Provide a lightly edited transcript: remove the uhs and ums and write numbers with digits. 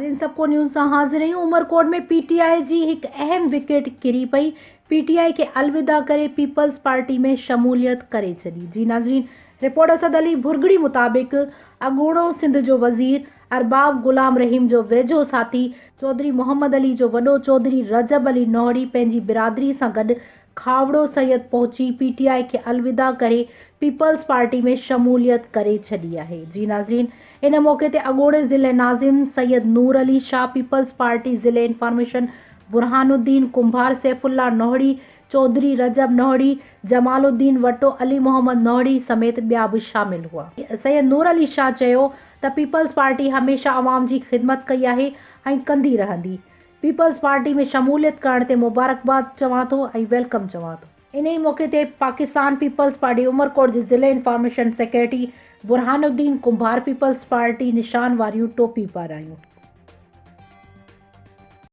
इन सबको न्यूज़ सां हाज़िर आहियूं। उमरकोट में पीटीआई जी एक अहम विकेट किरी पई। पीटीआई के अलविदा करे पीपल्स पार्टी में शमूलियत करे छॾी। जी नाज़रीन, रिपोर्ट असद अली भुरगड़ी मुताबिक़ अॻूणो सिंध जो वज़ीर अरबाब गुलाम रहीम जो वेझो साथी चौधरी मोहम्मद अली जो वॾो चौधरी रजब अली नौहड़ी पंहिंजी बिरादरी सां गॾु खावड़ो सैयद पहुची पीटीआई के अलविदा करे पीपल्स पार्टी में शमूलियत करे छॾी आहे। जी नाज़रीन, इन मौके ते अॻूणे ज़िले नाज़िम सैयद नूर अली शाह, पीपल्स पार्टी ज़िले इंफॉर्मेशन बुरहानुद्दीन कुंभार, सैफुल्ला नौहड़ी, चौधरी रजब नौहड़ी, जमालुद्दीन वटो, अली मोहम्मद नौहड़ी समेत ॿिया भी शामिल हुआ। सैयद नूर अली शाह चयो त पीपल्स पार्टी हमेशा आवाम जी ख़िदमत कई आहे ऐं कंदी रहंदी। पीपल्स पार्टी में शमूलियत करण ते मुबारकबाद चवां थो ऐं वेलकम चवां थो। इन ई मौके ते पाकिस्तान पीपल्स पार्टी उमरकोट जे ज़िले इंफॉर्मेशन सेक्रेटरी बुरहानुद्दीन कुंभार पीपल्स पार्टी निशान वारियूं टोपी पारायूं।